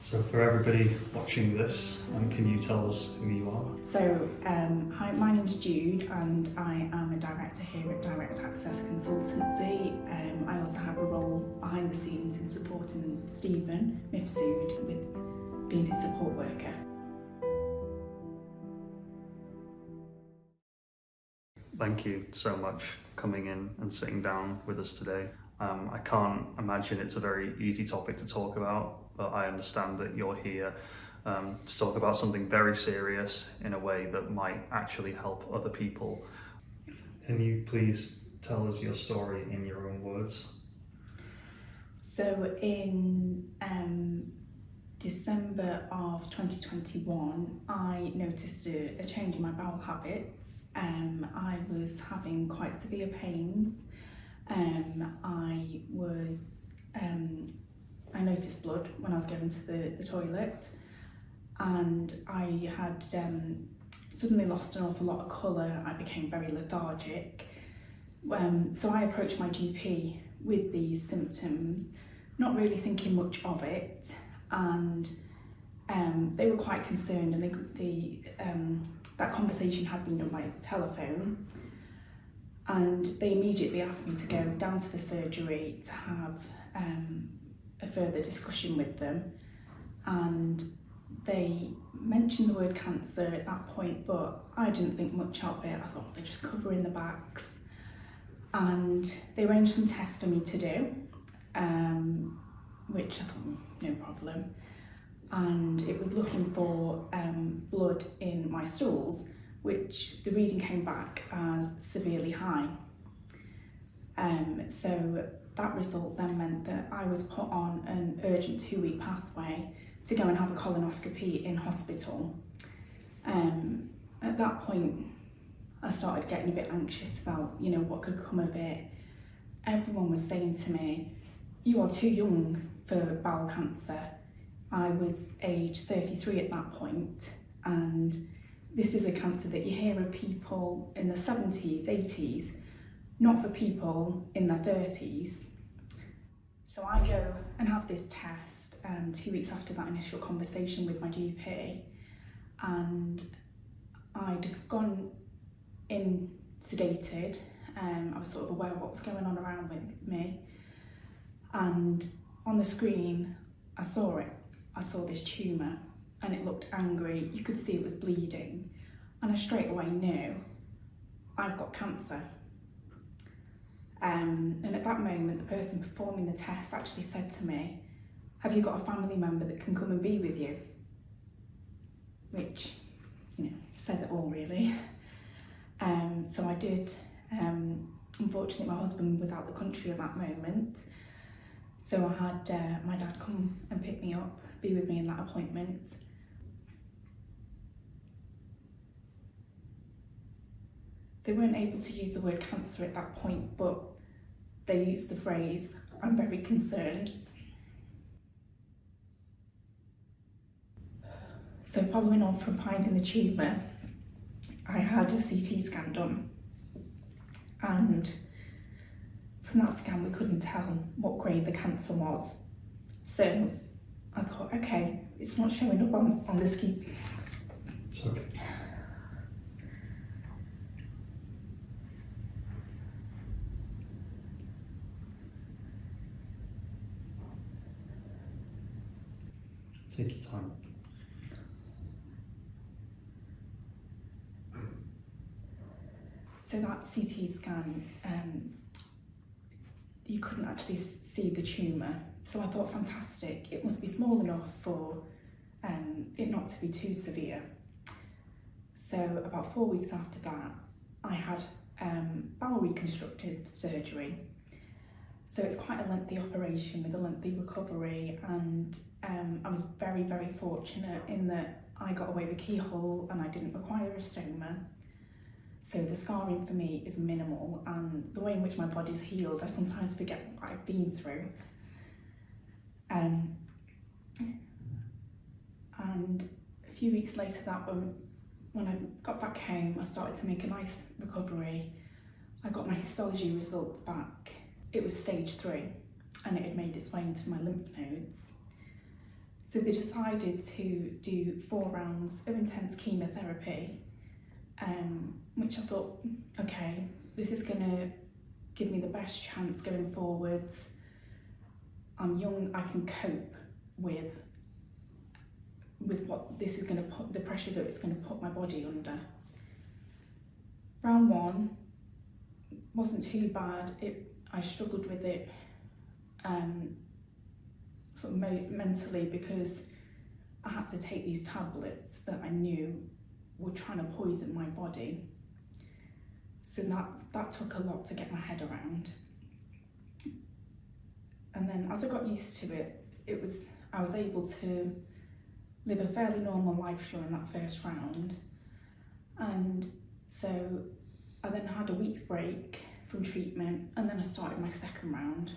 So for everybody watching this, can you tell us who you are? So, hi, my name's Jude and I am a director here at Direct Access Consultancy. I also have a role behind the scenes in supporting Stephen Mifsud with being his support worker. Thank you so much for coming in and sitting down with us today. I can't imagine it's a very easy topic to talk about, but I understand that you're here to talk about something very serious in a way that might actually help other people. Can you please tell us your story in your own words? So in December of 2021, I noticed a change in my bowel habits. I was having quite severe pains. I noticed blood when I was going to the toilet, and I had suddenly lost an awful lot of colour. I became very lethargic. So I approached my GP with these symptoms, not really thinking much of it, and they were quite concerned, and that conversation had been done by telephone. And they immediately asked me to go down to the surgery to have a further discussion with them. And they mentioned the word cancer at that point, but I didn't think much of it. I thought they're just covering the backs. And they arranged some tests for me to do, which I thought, no problem. And it was looking for blood in my stools, which the reading came back as severely high. So that result then meant that I was put on an urgent 2-week pathway to go and have a colonoscopy in hospital. At that point, I started getting a bit anxious about, what could come of it. Everyone was saying to me, "You are too young for bowel cancer." I was age 33 at that point, and this is a cancer that you hear of people in their 70s, 80s, not for people in their 30s. So I go and have this test 2 weeks after that initial conversation with my GP, and I'd gone in sedated. I was sort of aware of what was going on around me, and on the screen I saw it. I saw this tumour, and it looked angry. You could see it was bleeding, and I straight away knew I've got cancer. And at that moment, the person performing the test actually said to me, "Have you got a family member that can come and be with you?" Which, says it all really. So I did. Unfortunately, my husband was out the country at that moment, so I had my dad come and pick me up, be with me in that appointment. They weren't able to use the word cancer at that point, but they used the phrase, "I'm very concerned." So following on from finding the tumour, I had a CT scan done, and from that scan we couldn't tell what grade the cancer was. So I thought, okay, it's not showing up on the skin. Sorry. Take your time. So that CT scan, you couldn't actually see the tumour. So I thought, fantastic, it must be small enough for it not to be too severe. So about 4 weeks after that, I had bowel reconstructive surgery. So it's quite a lengthy operation with a lengthy recovery, and I was very, very fortunate in that I got away with keyhole and I didn't require a stoma. So the scarring for me is minimal, and the way in which my body's healed, I sometimes forget what I've been through. And a few weeks later, when I got back home, I started to make a nice recovery. I got my histology results back. It was stage 3, and it had made its way into my lymph nodes. So they decided to do 4 rounds of intense chemotherapy, which I thought, okay, this is going to give me the best chance going forwards. I'm young, I can cope with what this is going to put, the pressure that it's going to put my body under. Round 1 wasn't too bad. I struggled with it sort of mentally, because I had to take these tablets that I knew were trying to poison my body. So that took a lot to get my head around. And then as I got used to it, I was able to live a fairly normal life during that first round. And so I then had a week's break from treatment, and then I started my second round.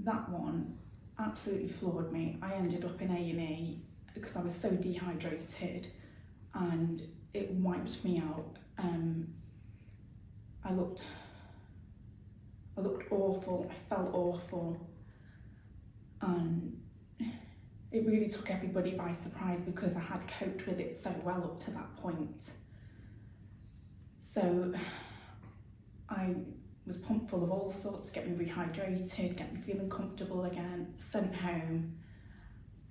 That one absolutely floored me. I ended up in A&E because I was so dehydrated, and it wiped me out. I looked awful, I felt awful, and it really took everybody by surprise because I had coped with it so well up to that point. So I was pumped full of all sorts, get me rehydrated, get me feeling comfortable again, sent home,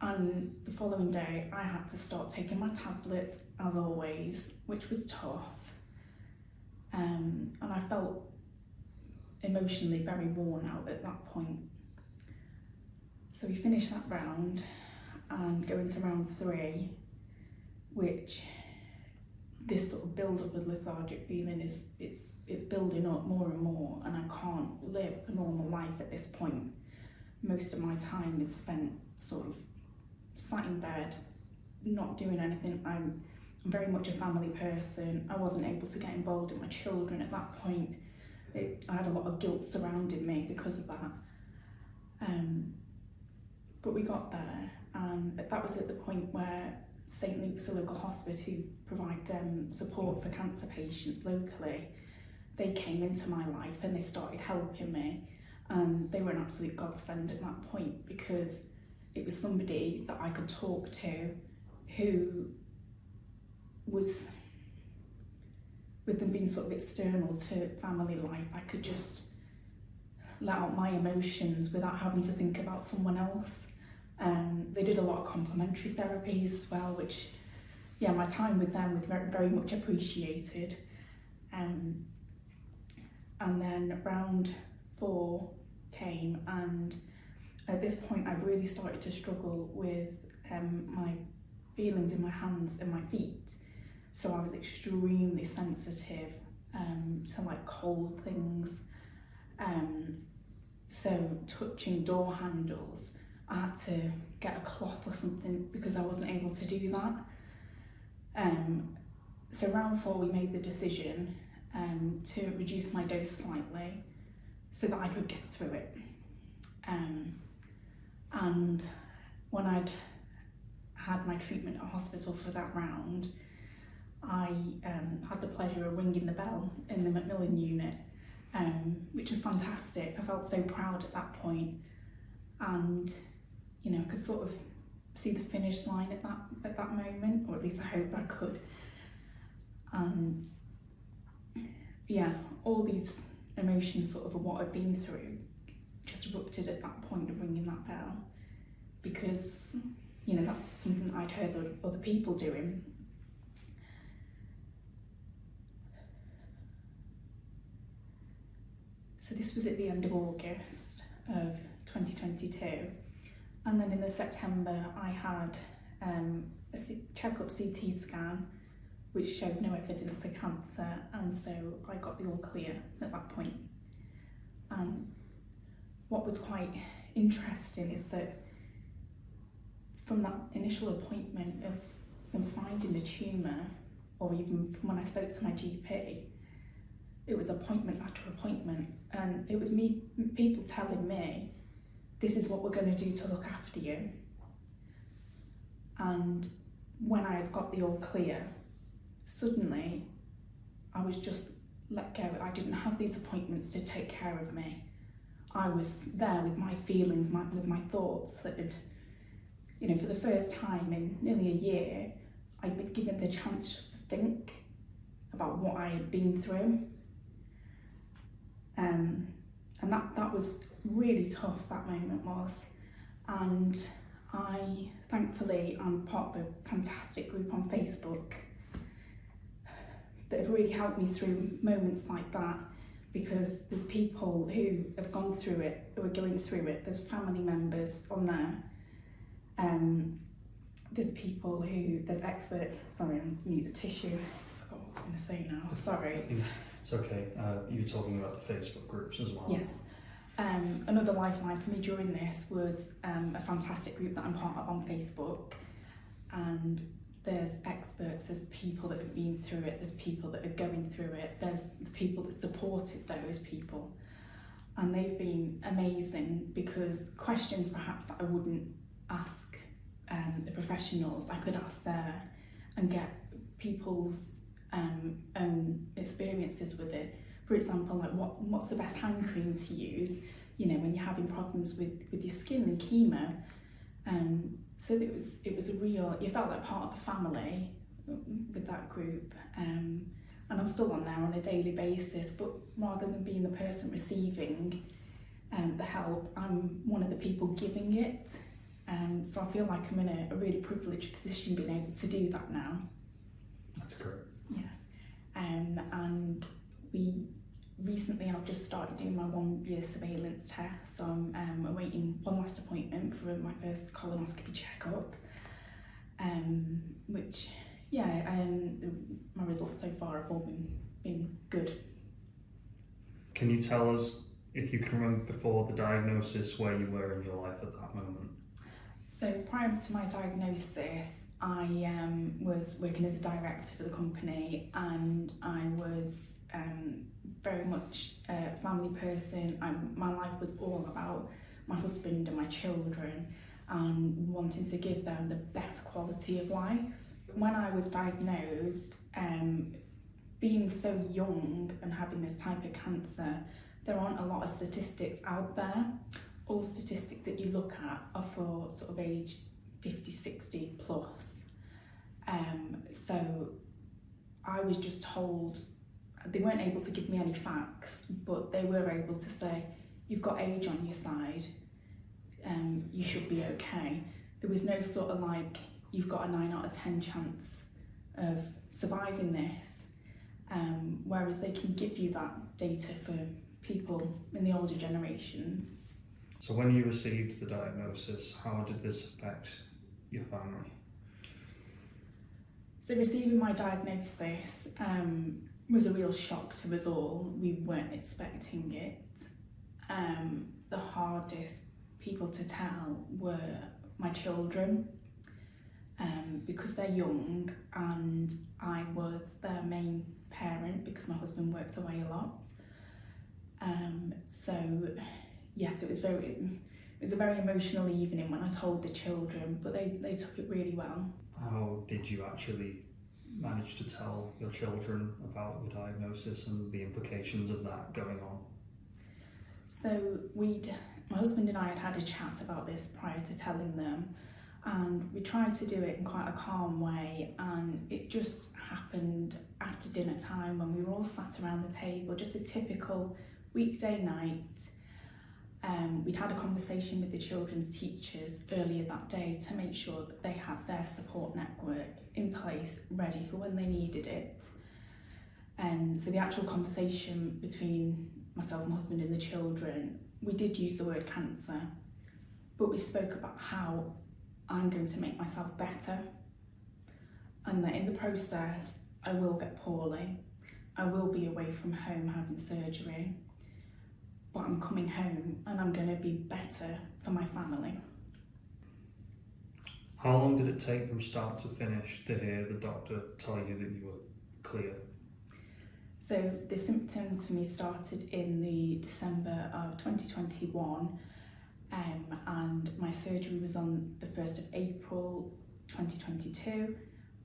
and the following day I had to start taking my tablets as always, which was tough, and I felt emotionally very worn out at that point. So we finished that round and go into round 3, which this sort of build up of lethargic feeling it's building up more and more, and I can't live a normal life at this point. Most of my time is spent sort of sat in bed, not doing anything. I'm very much a family person. I wasn't able to get involved in my children at that point. I had a lot of guilt surrounding me because of that. But we got there, and that was at the point where St Luke's, a local hospital who provide support for cancer patients locally, they came into my life and they started helping me, and they were an absolute godsend at that point, because it was somebody that I could talk to who was, with them being sort of external to family life, I could just let out my emotions without having to think about someone else. They did a lot of complementary therapies as well, which, yeah, my time with them was very, very much appreciated. And then round 4 came, and at this point I really started to struggle with my feelings in my hands and my feet. So I was extremely sensitive to like cold things. So touching door handles, I had to get a cloth or something because I wasn't able to do that. So round 4 we made the decision to reduce my dose slightly so that I could get through it. And when I'd had my treatment at hospital for that round, I had the pleasure of ringing the bell in the Macmillan unit, which was fantastic. I felt so proud at that point, and you know, I could sort of see the finish line at that moment, or at least I hope I could. Yeah, all these emotions sort of what I'd been through just erupted at that point of ringing that bell, because you know, that's something that I'd heard other people doing. So this was at the end of August of 2022, and then in the September I had a check-up CT scan which showed no evidence of cancer, and so I got the all clear at that point. What was quite interesting is that from that initial appointment of them finding the tumour, or even from when I spoke to my GP, it was appointment after appointment, and it was people telling me, this is what we're going to do to look after you. And when I had got the all clear, suddenly I was just let go. I didn't have these appointments to take care of me. I was there with my feelings, with my thoughts that had you know, for the first time in nearly a year, I'd been given the chance just to think about what I had been through. And that was really tough, that moment was. And I, thankfully, am part of a fantastic group on Facebook that have really helped me through moments like that, because there's people who have gone through it, who are going through it. There's family members on there. There's people who, there's experts. Sorry, I need a tissue. I forgot what I was going to say now. Sorry. It's okay. You were talking about the Facebook groups as well. Yes. Another lifeline for me during this was a fantastic group that I'm part of on Facebook, and there's experts, there's people that have been through it, there's people that are going through it, there's the people that supported those people, and they've been amazing, because questions perhaps that I wouldn't ask the professionals, I could ask there and get people's own experiences with it. For example, like what's the best hand cream to use, you know, when you're having problems with your skin and chemo. So it was a real, you felt like part of the family with that group. And I'm still on there on a daily basis, but rather than being the person receiving the help, I'm one of the people giving it. So I feel like I'm in a really privileged position being able to do that now. That's great. Yeah. And recently I've just started doing my 1 year surveillance test, so I'm awaiting one last appointment for my first colonoscopy checkup, which, my results so far have all been good. Can you tell us, if you can remember before the diagnosis, where you were in your life at that moment? So prior to my diagnosis, I was working as a director for the company, and I was very much a family person. My life was all about my husband and my children and wanting to give them the best quality of life. When I was diagnosed, being so young and having this type of cancer, there aren't a lot of statistics out there. All statistics that you look at are for sort of age 50, 60 plus. So I was just told, they weren't able to give me any facts, but they were able to say, you've got age on your side, you should be okay. There was no sort of like, you've got a 9 out of 10 chance of surviving this, whereas they can give you that data for people in the older generations. So when you received the diagnosis, how did this affect your family? So receiving my diagnosis was a real shock to us all. We weren't expecting it. The hardest people to tell were my children, because they're young and I was their main parent because my husband worked away a lot. So yes, it was a very emotional evening when I told the children, but they took it really well. How did you actually manage to tell your children about your diagnosis and the implications of that going on? So my husband and I had a chat about this prior to telling them, and we tried to do it in quite a calm way, and it just happened after dinner time when we were all sat around the table, just a typical weekday night. We'd had a conversation with the children's teachers earlier that day to make sure that they had their support network in place, ready for when they needed it. So the actual conversation between myself, my husband and the children, we did use the word cancer, but we spoke about how I'm going to make myself better, and that in the process I will get poorly, I will be away from home having surgery, but I'm coming home and I'm going to be better for my family. How long did it take from start to finish to hear the doctor tell you that you were clear? So the symptoms for me started in the December of 2021, and my surgery was on the 1st of April 2022,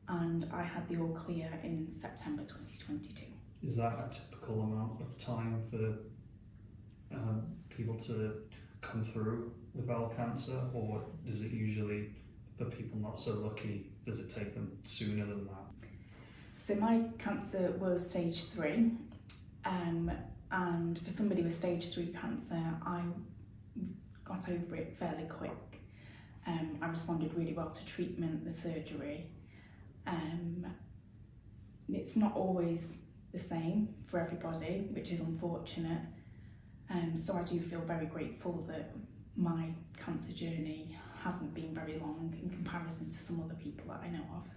and I had the all clear in September 2022. Is that a typical amount of time for people to come through with bowel cancer, or does it usually for people not so lucky, does it take them sooner than that? So my cancer was stage 3, and for somebody with stage 3 cancer, I got over it fairly quick. I responded really well to treatment, the surgery. It's not always the same for everybody, which is unfortunate. So I do feel very grateful that my cancer journey hasn't been very long in comparison to some other people that I know of.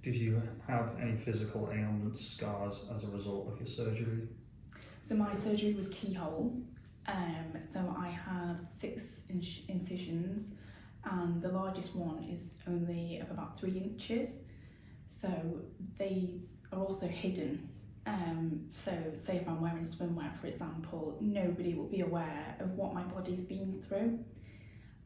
Did you have any physical ailments, scars as a result of your surgery? So my surgery was keyhole. So I have 6 incisions, and the largest one is only of about 3 inches. So these are also hidden. So say if I'm wearing swimwear, for example, nobody will be aware of what my body's been through.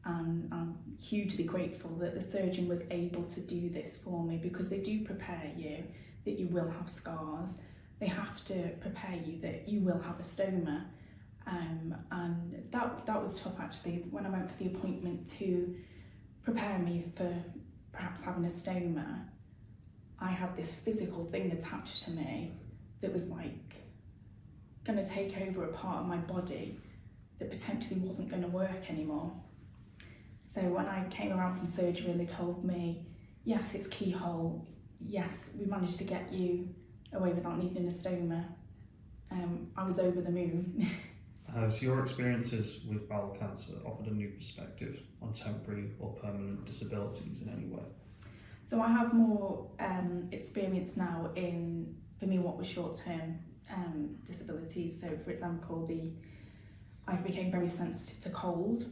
And I'm hugely grateful that the surgeon was able to do this for me, because they do prepare you that you will have scars. They have to prepare you that you will have a stoma. And that was tough actually, when I went for the appointment to prepare me for perhaps having a stoma. I had this physical thing attached to me that was like going to take over a part of my body that potentially wasn't going to work anymore. So when I came around from surgery and they told me, yes, it's keyhole, yes, we managed to get you away without needing a stoma, I was over the moon. Has your experiences with bowel cancer offered a new perspective on temporary or permanent disabilities in any way? So I have more experience now in, for me, what was short-term disabilities. So for example, I became very sensitive to cold.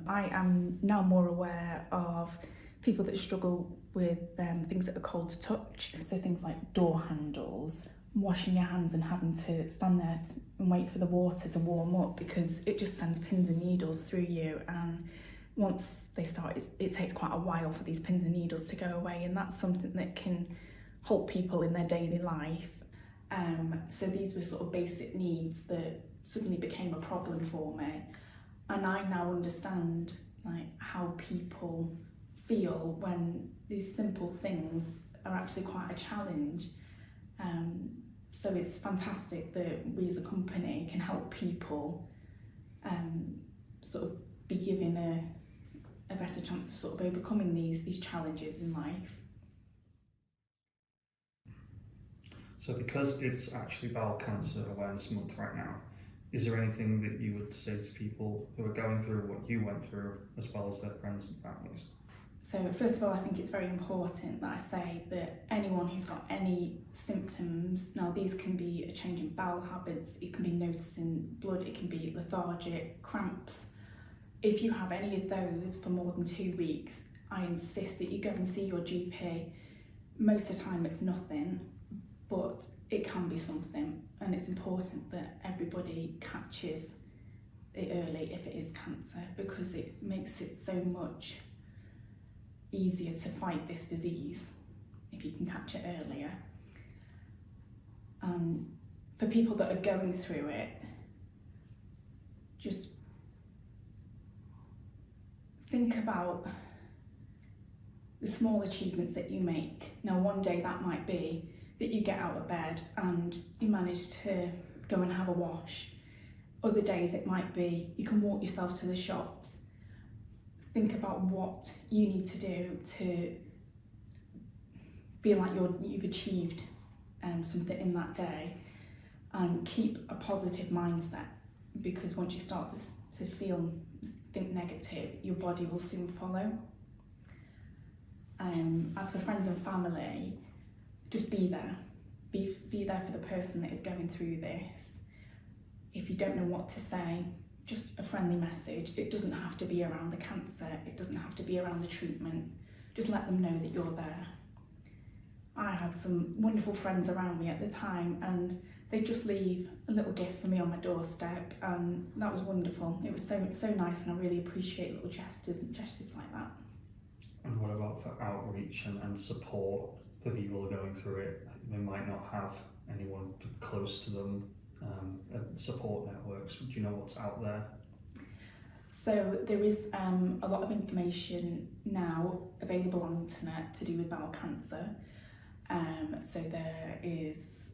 I am now more aware of people that struggle with things that are cold to touch. So things like door handles, washing your hands and having to stand there and wait for the water to warm up, because it just sends pins and needles through you, and once they start, it takes quite a while for these pins and needles to go away, and that's something that can halt people in their daily life. So these were sort of basic needs that suddenly became a problem for me, and I now understand like how people feel when these simple things are actually quite a challenge. So it's fantastic that we as a company can help people sort of be given a better chance of sort of overcoming these challenges in life. So because it's actually Bowel Cancer Awareness Month right now, is there anything that you would say to people who are going through what you went through, as well as their friends and families? So first of all, I think it's very important that I say that anyone who's got any symptoms, now these can be a change in bowel habits, it can be noticing blood, it can be lethargic, cramps. If you have any of those for more than 2 weeks, I insist that you go and see your GP. Most of the time it's nothing, but it can be something, and it's important that everybody catches it early if it is cancer, because it makes it so much easier to fight this disease if you can catch it earlier. For people that are going through it, just think about the small achievements that you make. Now one day that might be that you get out of bed and you manage to go and have a wash. Other days it might be you can walk yourself to the shops. Think about what you need to do to feel like you've achieved something in that day, and keep a positive mindset, because once you start to think negative, your body will soon follow. As for friends and family, just be there. Be there for the person that is going through this. If you don't know what to say, just a friendly message. It doesn't have to be around the cancer, it doesn't have to be around the treatment. Just let them know that you're there. I had some wonderful friends around me at the time, and they just leave a little gift for me on my doorstep, and that was wonderful. It was so nice, and I really appreciate little gestures like that. And what about for outreach and support for people who are going through it? They might not have anyone close to them, support networks. Do you know what's out there? So there is a lot of information now available on the internet to do with bowel cancer. So there is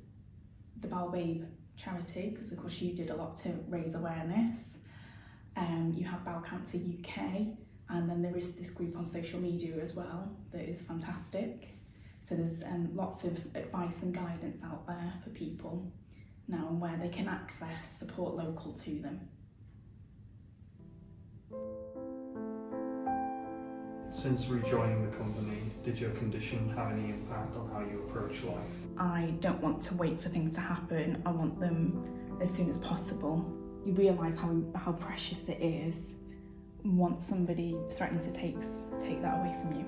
the Bowel Babe charity, because of course you did a lot to raise awareness. You have Bowel Cancer UK, and then there is this group on social media as well that is fantastic. So there's lots of advice and guidance out there for people now, and where they can access support local to them. Since rejoining the company, did your condition have any impact on how you approach life? I don't want to wait for things to happen. I want them as soon as possible. You realise how precious it is once somebody threatens to take that away from you.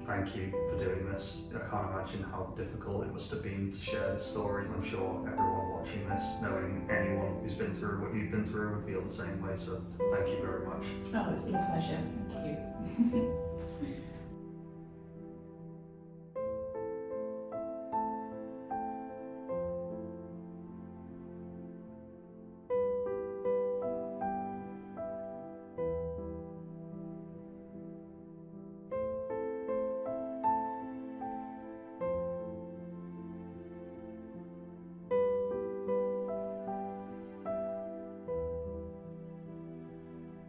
Thank you for doing this. I can't imagine how difficult it must have been to share this story. I'm sure everyone watching this, knowing anyone who's been through what you've been through, would feel the same way. So thank you very much. Oh, it's been a pleasure. Thank you.